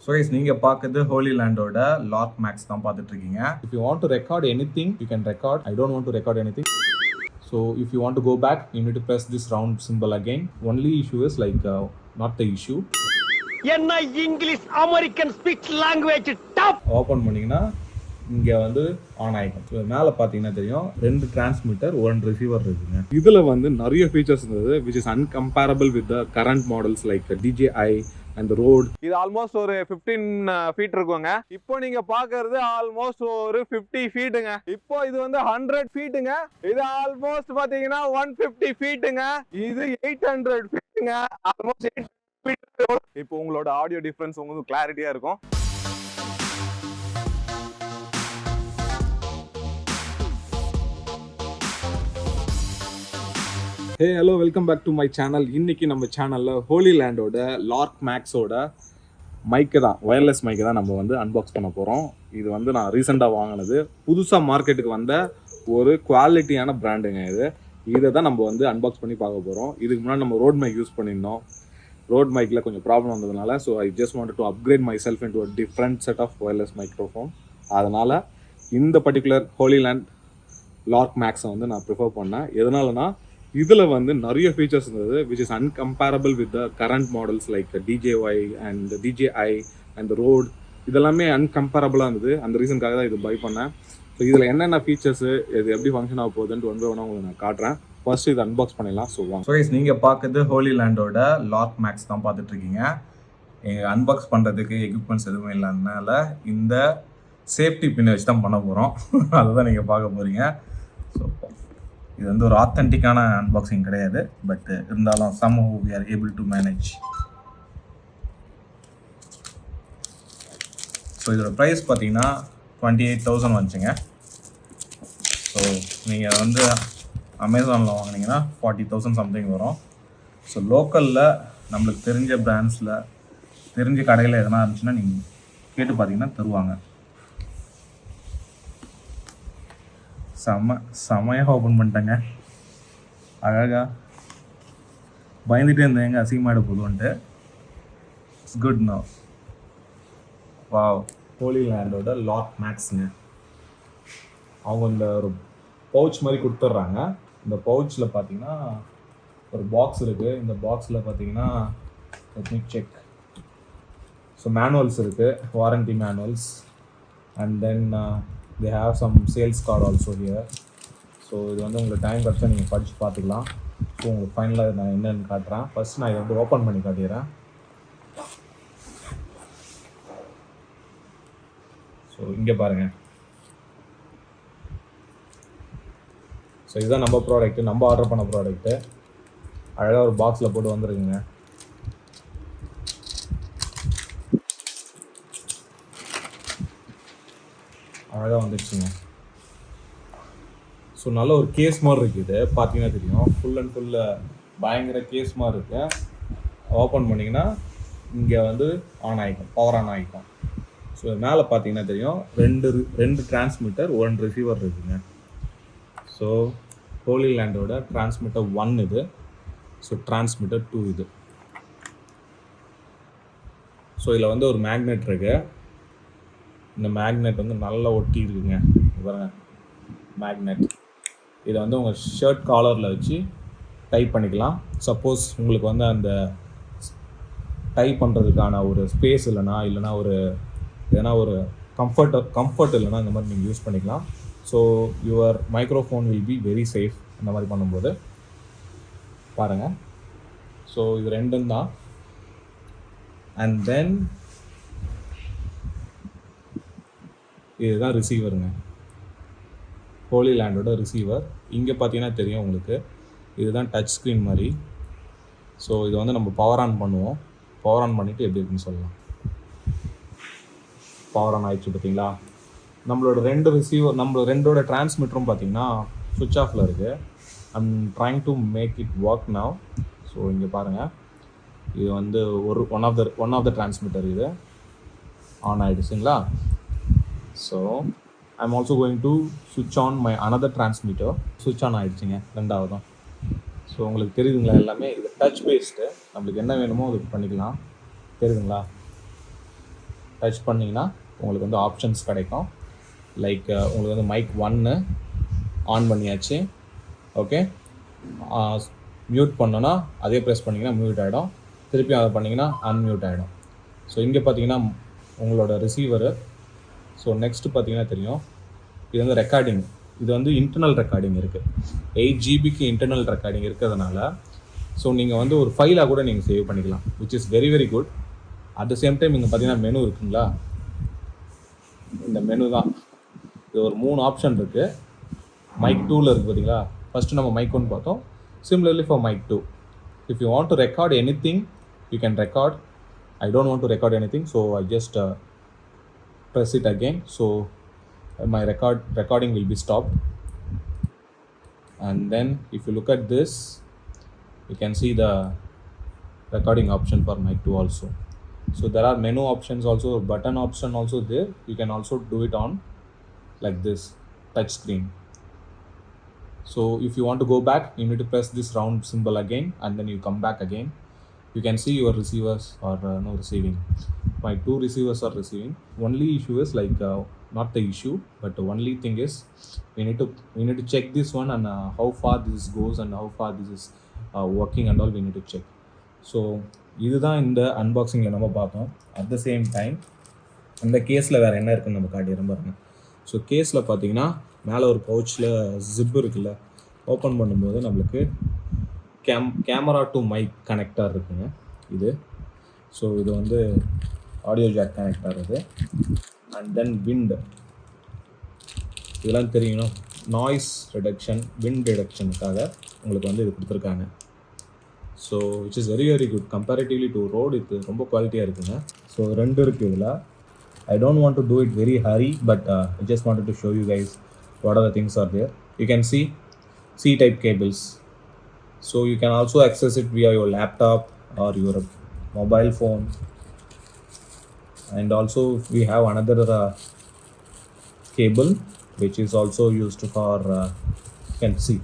So guys, நீங்க பார்க்குது ஹோலிலேண்டோட Lark maths தான் பார்த்துட்டு இருக்கீங்க. If you want to record anything, you can record. I don't want to record anything. So if you want to go back, you need to press this round symbol again. Only issue is not the issue. என்ன English American speech language top open பண்ணீங்கன்னா இங்க வந்து on ஆயிடும். மேல பாத்தீங்கன்னா தெரியும் 2 transmitter 1 receiver இருக்குங்க. இதுல வந்து நிறைய ஃபீச்சர்ஸ் இருந்தது which is uncomparable with the current models like DJI and the Rode. இது ஆல்மோஸ்ட் ஒரு 15 ஃபீட் இருக்குங்க. இப்போ நீங்க பாக்குறது ஆல்மோஸ்ட் ஒரு 50 ஃபீட்டுங்க. இப்போ இது வந்து 100 ஃபீட்டுங்க. இது ஆல்மோஸ்ட் பாத்தீங்கன்னா 150 ஃபீட்டுங்க. இது 800 ஃபீட்டுங்க. Almost 8 feet. இப்போ உங்களோட ஆடியோ டிஃபரன்ஸ் உங்களுக்கு கிளாரிட்டியா இருக்கும். Hey, hello, welcome back to my channel. இன்னைக்கு நம்ம சேனல்ல ஹோலிலேண்டோட லார்க் மேக்ஸோட மைக்கு தான், வயர்லெஸ் மைக்கு தான் நம்ம வந்து அன்பாக்ஸ் பண்ண போகிறோம். இது வந்து நான் ரீசெண்டாக வாங்கினது, புதுசாக மார்க்கெட்டுக்கு வந்த ஒரு குவாலிட்டியான பிராண்டுங்க. இதை தான் நம்ம வந்து அன்பாக்ஸ் பண்ணி பார்க்க போகிறோம். இதுக்கு முன்னாடி நம்ம ரோட் மைக் யூஸ் பண்ணியிருந்தோம். ரோட் மைக்கில் கொஞ்சம் ப்ராப்ளம் வந்ததுனால so I just wanted to upgrade myself into a different set of wireless microphone. அதனால் இந்த பர்டிகுலர் ஹோலிலேண்ட் லார்க் மேக்ஸை வந்து நான் ப்ரிஃபர் பண்ணேன். எதனாலனா இதில் வந்து நிறைய ஃபீச்சர்ஸ் இருந்தது which is uncomparable with the current models like DJI and DJI and the Rode. இதெல்லாமே அன்கம்பேரபிளாக இருந்தது. அந்த ரீசனுக்காக தான் இது பை பண்ணேன். ஸோ இதில் என்னென்ன ஃபீச்சர்ஸு இது எப்படி ஃபங்க்ஷன் ஆக போகுதுன்ட்டு ஒன்று உங்களுக்கு நான் காட்டுறேன். ஃபர்ஸ்ட் இது அன்பாக்ஸ் பண்ணிடலாம். ஸோ வாங்க. ஸோ guys, நீங்கள் பார்க்குது ஹோலிலேண்டோட லார்க் மேக்ஸ் தான் பார்த்துட்டு இருக்கீங்க. அன்பாக்ஸ் பண்ணுறதுக்கு எக்யூப்மெண்ட்ஸ் எதுவுமே இல்லாதனால இந்த சேஃப்டி பின்னை வச்சு தான் பண்ண போகிறோம். அதை தான் நீங்கள் பார்க்க போகிறீங்க. ஸோ இது வந்து ஒரு ஆத்தென்டிக்கான அன்பாக்சிங் கிடையாது, பட் இருந்தாலும் somehow we are able to manage. So இதோட ப்ரைஸ் பார்த்தீங்கன்னா 28,000 வந்துச்சுங்க. ஸோ நீங்கள் வந்து அமேசானில் வாங்கினீங்கன்னா 40,000 சம்திங் வரும். ஸோ லோக்கலில் நம்மளுக்கு தெரிஞ்ச பிராண்ட்ஸில் தெரிஞ்ச கடையில் எதனா இருந்துச்சுன்னா நீங்கள் கேட்டு பார்த்தீங்கன்னா தருவாங்க. செமையாக ஓப்பன் பண்ணிட்டேங்க. அழகா பயந்துகிட்டே இருந்தேன் எங்கே அசிங்கமாயிட போதும்ன்ட்டு. It's good no. வாவ், ஹோலிலேண்டோட லார்க் மேக்ஸுங்க. அவங்க இந்த ஒரு பவுச் மாதிரி கொடுத்துட்றாங்க. இந்த பவுச்சில் பார்த்தீங்கன்னா ஒரு பாக்ஸ் இருக்குது. இந்த பாக்ஸில் பார்த்தீங்கன்னா let me check. So manuals இருக்குது, warranty manuals, and then they have some sales card also here. So இது வந்து உங்களுக்கு டைம் கிடச்சா நீங்கள் படித்து பார்த்துக்கலாம். ஸோ உங்களுக்கு ஃபைனலாக நான் என்னென்னு காட்டுறேன். ஃபஸ்ட் நான் இதை வந்து ஓப்பன் பண்ணி காட்டிடுறேன். ஸோ இங்கே பாருங்கள். ஸோ இதுதான் நம்ம ப்ராடக்ட்டு, நம்ம ஆர்டர் பண்ண ப்ராடக்ட்டு. அழகாக ஒரு பாக்ஸில் போட்டு வந்துருக்குங்க. அழகாக வந்துடுச்சுங்க. ஸோ நல்ல ஒரு கேஸ் மாதிரி இருக்குது, பார்த்தீங்கன்னா தெரியும். ஃபுல் அண்ட் ஃபுல்லு பயங்கர கேஸ் மாதிரி இருக்கு. ஓப்பன் பண்ணிங்கன்னா இங்கே வந்து ஆன் ஆகிக்கும், பவர் ஆன் ஆகிக்கும். ஸோ மேலே பார்த்தீங்கன்னா தெரியும் ரெண்டு டிரான்ஸ்மிட்டர் 1 ரிசீவர் இருக்குங்க. ஸோ ஹோலிலேண்டோட டிரான்ஸ்மிட்டர் 1 இது. ஸோ டிரான்ஸ்மிட்டர் 2 இது. ஸோ இதில் வந்து ஒரு மேக்னெட் இருக்குது. இந்த மேக்னெட் வந்து நல்லா ஒட்டி இருக்குங்க. பாருங்க மேக்னெட். இதை வந்து உங்கள் ஷர்ட் காலரில் வச்சு டைப் பண்ணிக்கலாம். சப்போஸ் உங்களுக்கு வந்து அந்த டைப் பண்ணுறதுக்கான ஒரு ஸ்பேஸ் இல்லைனா ஒரு எதனா ஒரு கம்ஃபர்ட் இல்லைனா இந்த மாதிரி நீங்கள் யூஸ் பண்ணிக்கலாம். So your microphone will be very safe அந்த மாதிரி பண்ணும்போது. பாருங்கள். ஸோ இது ரெண்டும் தான். அண்ட் தென் இதுதான் ரிசீவருங்க, ஹோலிலேண்டோட ரிசீவர். இங்கே பார்த்தீங்கன்னா தெரியும் உங்களுக்கு, இதுதான் டச் ஸ்க்ரீன் மாதிரி. ஸோ இது வந்து நம்ம பவர் ஆன் பண்ணுவோம். பவர் ஆன் பண்ணிவிட்டு எப்படி இருக்குன்னு சொல்லலாம். பவர் ஆன் ஆகிடுச்சு பார்த்தீங்களா. நம்மளோட 2 ரிசீவர், நம்மளோட 2 டிரான்ஸ்மிட்டரும் பார்த்தீங்கன்னா சுவிட்ச் ஆஃபில் இருக்குது. I'm trying to make it work now. So இங்கே பாருங்கள், இது வந்து ஒன் ஆஃப் த டிரான்ஸ்மிட்டர் இது ஆன் ஆகிடுச்சுங்களா. So I'm also going to switch on my another transmitter. Switch on ஆகிடுச்சிங்க ரெண்டாவதும். ஸோ உங்களுக்கு தெரியுதுங்களா, எல்லாமே இது டச் பேஸ்டு. நம்மளுக்கு என்ன வேணுமோ அது பண்ணிக்கலாம். தெரியுதுங்களா. டச் பண்ணிங்கன்னா உங்களுக்கு வந்து ஆப்ஷன்ஸ் கிடைக்கும். லைக் உங்களுக்கு வந்து மைக் 1 ஆன் பண்ணியாச்சு. ஓகே, மியூட் பண்ணோன்னா அதே ப்ரெஸ் பண்ணிங்கன்னா மியூட் ஆகிடும். திருப்பி அதை பண்ணிங்கன்னா அன்மியூட் ஆகிடும். ஸோ இங்கே பார்த்தீங்கன்னா உங்களோட ரிசீவரு. ஸோ நெக்ஸ்ட்டு பார்த்தீங்கன்னா தெரியும், இது வந்து ரெக்கார்டிங். இது வந்து இன்டர்னல் ரெக்கார்டிங் இருக்குது. 8 ஜிபிக்கு இன்டர்னல் ரெக்கார்டிங் இருக்கிறதுனால ஸோ நீங்கள் வந்து ஒரு ஃபைலாக கூட நீங்கள் சேவ் பண்ணிக்கலாம், which is very very good. At the same time இங்கே பார்த்தீங்கன்னா மெனு இருக்குங்களா, இந்த மெனு தான். இது ஒரு 3 ஆப்ஷன் இருக்குது. மைக் 2ல் இருக்குது பார்த்தீங்களா. ஃபஸ்ட்டு நம்ம மைக் 1 பார்த்தோம். Similarly for mic 2, if you want to record anything you can record. I don't want to record anything, so I just press it again. So my recording will be stopped. And then if you look at this, you can see the recording option for mic 2 also. So there are menu options also, button option also there. You can also do it on like this touch screen. So if you want to go back, you need to press this round symbol again, and then you come back again. You can see your receivers or no receiving. My 2 receivers are receiving. Only issue is like not the issue, but the only thing is we need to check this one and how far this goes and how far this is working and all we need to check. So இதுதான் இந்த unboxing நம்ம பார்த்தோம். At the same time இந்த கேஸில் வேறு என்ன இருக்குன்னு நம்ம காட்டிடுறோம் பாருங்க. ஸோ கேஸில் பார்த்தீங்கன்னா மேலே ஒரு பவுச்சில் ஜிப் இருக்குல்ல, ஓப்பன் பண்ணும்போது நம்மளுக்கு கேமரா டு மைக் கனெக்டர் இருக்குங்க இது. ஸோ இது வந்து ஆடியோ ஜாக் கனெக்டர் இது. அண்ட் தென் விண்ட், இதெல்லாம் தெரியும்னா நாய்ஸ் ரிடக்ஷன், விண்ட் ரிடக்ஷனுக்காக உங்களுக்கு வந்து இது கொடுத்துருக்காங்க. So which is very very good comparatively to road. இது ரொம்ப குவாலிட்டியாக இருக்குங்க. ஸோ 2 இருக்குது இதில். I don't want to do it very hurry, but I just wanted to show you guys what are the things are there. You can see C-type cables. So you can also access it via your laptop or your mobile phone. And also we have another cable which is also used for you can see.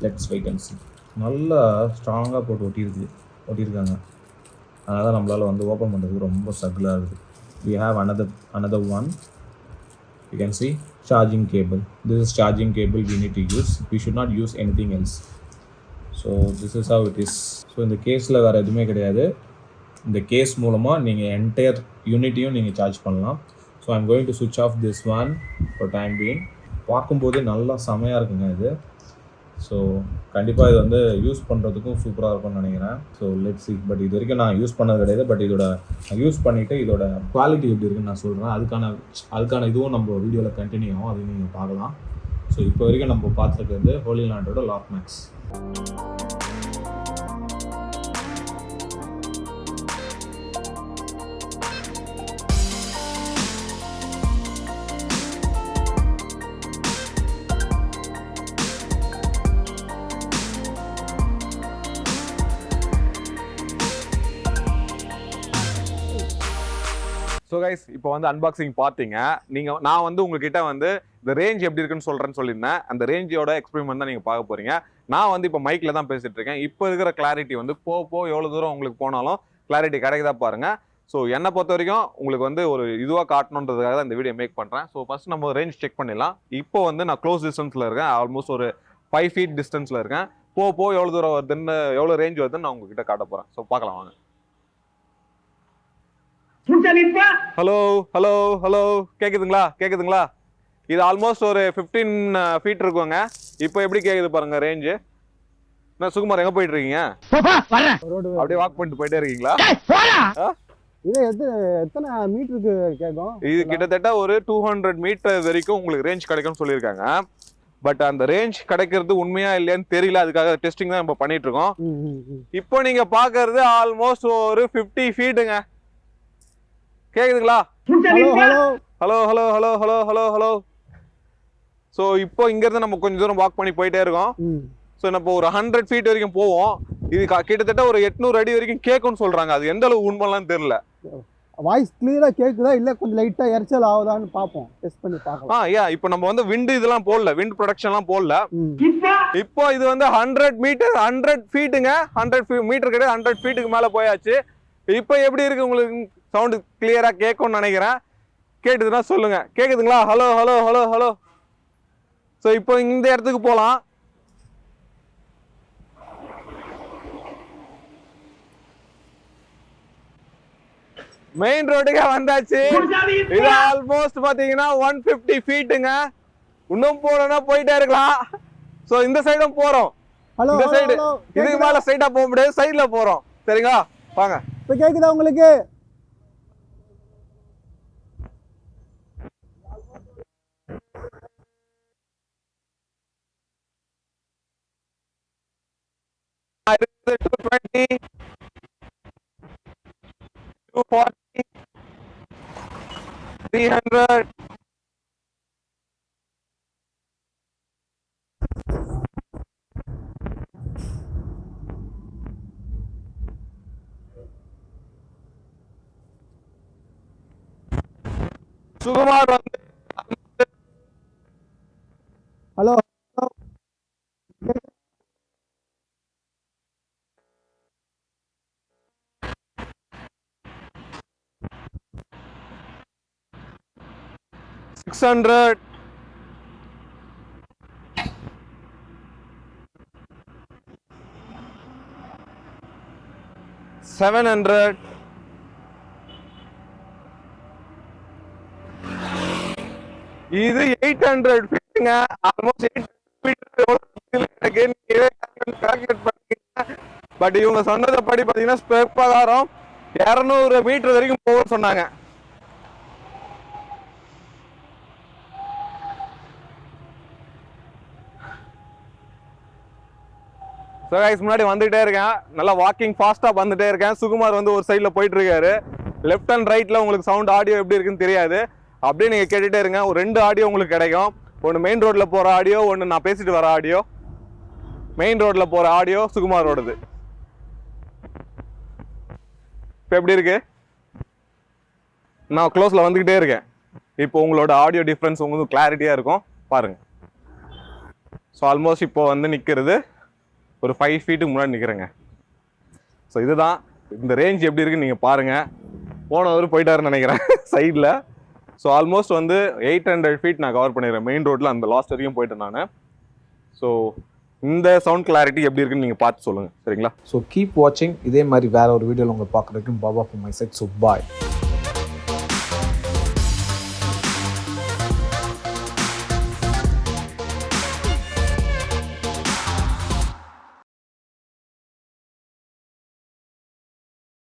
Let's wait and see. நல்லா ஸ்ட்ராங்காக போட்டு ஒட்டியிருக்காங்க. அதனால தான் நம்மளால் வந்து open பண்ணுறதுக்கு ரொம்ப ஸ்ட்ரகிளாக இருக்குது. We have another one. You can see charging cable. This is charging cable we need to use. We should not use anything else. So this is how it is. So இந்த கேஸில் வேறு எதுவுமே கிடையாது. இந்த case மூலமாக நீங்கள் entire யூனிட்டையும் நீங்கள் charge பண்ணலாம். ஸோ ஐம் கோயிங் டு சுவிட்ச் off this one for time being. பார்க்கும்போதே நல்லா செமையாக இருக்குங்க இது. ஸோ கண்டிப்பாக இது வந்து யூஸ் பண்ணுறதுக்கும் சூப்பராக இருக்கும்னு நினைக்கிறேன். So let's see. பட் இது வரைக்கும் நான் யூஸ் பண்ணது கிடையாது. பட் நான் யூஸ் பண்ணிவிட்டு இதோட குவாலிட்டி எப்படி இருக்குன்னு நான் சொல்கிறேன். அதுக்கான இதுவும் நம்ம வீடியோவில் கண்டினியூ ஆகும், அதையும் நீங்கள் பார்க்கலாம். ஸோ இப்போ வரைக்கும் நம்ம பார்த்துருக்கிறது ஹோலிலாண்டோட லாக் மேக்ஸ். ஸோ கைஸ் இப்போ வந்து அன்பாக்சிங் பார்த்தீங்க. நான் வந்து உங்ககிட்ட வந்து இந்த ரேஞ்ச் எப்படி இருக்குன்னு சொல்லியிருந்தேன். அந்த ரேஞ்சோட எக்ஸ்பெரிமெண்ட் தான் நீங்கள் பார்க்க போகிறீங்க. நான் வந்து இப்போ மைக்கில் தான் பேசிகிட்டு இருக்கேன். இப்போ இருக்கிற கிளாரிட்டி வந்து எவ்வளோ தூரம் உங்களுக்கு போனாலும் கிளாரிட்டி கிடைக்குதா பாருங்கள். ஸோ என்னை பொறுத்த வரைக்கும் உங்களுக்கு வந்து ஒரு இதுவாக காட்டணுன்றதுக்காக தான் இந்த வீடியோ மேக் பண்ணுறேன். ஸோ ஃபஸ்ட் நம்ம ரேஞ்ச் செக் பண்ணிடலாம். இப்போ வந்து நான் க்ளோஸ் டிஸ்டன்ஸில் இருக்கேன். ஆல்மோஸ்ட் ஒரு 5 feet டிஸ்டன்ஸில் இருக்கேன். எவ்வளோ தூரம் வருதுன்னு, எவ்வளோ ரேஞ்ச் வருதுன்னு நான் உங்ககிட்ட காட்ட போகிறேன். ஸோ பார்க்கலாம் வாங்க. ஹலோ ஹலோ ஹலோ, கேக்குதுங்களா? இது ஆல்மோஸ்ட் ஒரு 15 feet இருக்குங்க. இப்போ எப்படி கேக்குது பாருங்க ரேஞ்சு. என்ன சுகுமார், எங்க போயிட்டு இருக்கீங்க? அப்படியே வாக் பண்ணிட்டு போயிட்டே இருக்கீங்களா? இது எத்தனை மீட்டருக்கு கேட்கும்? இது கிட்டத்தட்ட ஒரு 200 மீட்டர் வரைக்கும் உங்களுக்கு ரேஞ்ச் கிடைக்கும்னு சொல்லியிருக்காங்க. பட் அந்த ரேஞ்ச் கிடைக்கிறது உண்மையா இல்லையான்னு தெரியல. அதுக்காக டெஸ்டிங் தான் நம்ம பண்ணிட்டு இருக்கோம். இப்போ நீங்க பாக்குறது ஆல்மோஸ்ட் ஒரு 50 feetங்க. கேக்குதுங்களா? Hello hello hello hello hello hello. So இப்போ இங்க இருந்து நம்ம கொஞ்சம் தூரம் வாக் பண்ணி போயிட்டே இருக்கோம். ஸோ நம்ம ஒரு 100 feet வரைக்கும் போவோம். இது கிட்டத்தட்ட ஒரு 800 அடி வரைக்கும் கேட்கும்னு சொல்றாங்க. அது எந்த அளவு உண்மைலாம் தெரியல. வாய்ஸ் கிளியரா கேக்குதா இல்ல கொஞ்சம் லைட்டா எரிச்சல் ஆகுதான்னு பாப்போம், டெஸ்ட் பண்ணி பார்க்கலாம். இப்போ நம்ம வந்து விண்ட் இதெல்லாம் போடல, விண்ட் ப்ரொடக்ஷன்லாம் போடல. இப்போ இது வந்து 100 feetங்க. 100 மீட்டர் கிடையாது, 100 feetக்கு மேல போயாச்சு. இப்போ எப்படி இருக்கு உங்களுக்கு? சவுண்டு கிளியரா கேட்கும்னு நினைக்கிறேன். கேட்டுதுன்னா சொல்லுங்க. கேக்குதுங்களா? Hello hello hello hello. So இப்போ இந்த இடத்துக்கு போகலாம். மெயின் ரோடுக்கே வந்தாச்சு. இது ஆல்மோஸ்ட் பாத்தீங்கன்னா 150 ஃபீட்டுங்க. இன்னும் போறோம்னா போயிட்டே இருக்கலாம். ஸோ இந்த சைடும் போறோம். ஹலோ இந்த சைடு ஹலோ இதுக்கு மேல ஸ்ட்ரைட்டா போக முடியாது. சைடுல போறோம். சரிங்களா? வாங்க. இப்போ கேக்குதா உங்களுக்கு? இருக்குது 220 240 300 சுகுமார் வந்து ஹலோ 600 700 இது 800 ஃபீட்டுங்க. ஆல்மோஸ்ட் 800 பட் இவங்க சொன்னதை படி பாத்தீங்கன்னா பிரகாரம் 200 மீட்டர் வரைக்கும் போக சொன்னாங்க. ஸோ கைஸ் முன்னாடி வந்துகிட்டே இருக்கேன். நல்லா வாக்கிங் ஃபாஸ்ட்டாக வந்துட்டே இருக்கேன். சுகுமார் வந்து ஒரு சைடில் போயிட்டு இருக்காரு. லெஃப்ட் அண்ட் ரைட்டில் உங்களுக்கு சவுண்ட் ஆடியோ எப்படி இருக்குன்னு தெரியாது. அப்படியே நீங்கள் கேட்டுகிட்டே இருங்க. ஒரு 2 ஆடியோ உங்களுக்கு கிடைக்கும். ஒன்று மெயின் ரோட்டில் போகிற ஆடியோ, ஒன்று நான் பேசிட்டு வர ஆடியோ. மெயின் ரோட்டில் போகிற ஆடியோ சுகுமாரோடது. இப்போ எப்படி இருக்கு? நான் க்ளோஸில் வந்துக்கிட்டே இருக்கேன். இப்போ உங்களோட ஆடியோ டிஃப்ரென்ஸ் உங்களுக்கு கிளாரிட்டியாக இருக்கும் பாருங்கள். ஸோ ஆல்மோஸ்ட் இப்போ வந்து நிற்கிறது ஒரு 5 ஃபீட்டுக்கு முன்னாடி நிற்கிறேங்க. ஸோ இதுதான் இந்த ரேஞ்ச் எப்படி இருக்குன்னு நீங்கள் பாருங்கள். போனவர் போயிட்டாருன்னு நினைக்கிறேன் சைடில். ஸோ ஆல்மோஸ்ட் வந்து 800 ஃபீட் நான் கவர் பண்ணிடுறேன் மெயின் ரோட்டில். அந்த லாஸ்ட் வரைக்கும் போயிட்டேன் நான். ஸோ இந்த சவுண்ட் கிளாரிட்டி எப்படி இருக்குன்னு நீங்கள் பார்த்து சொல்லுங்கள். சரிங்களா? ஸோ கீப் வாட்சிங். இதே மாதிரி வேற ஒரு வீடியோவில் உங்களை பார்க்குறதுக்கும் பாபா from my side. So bye.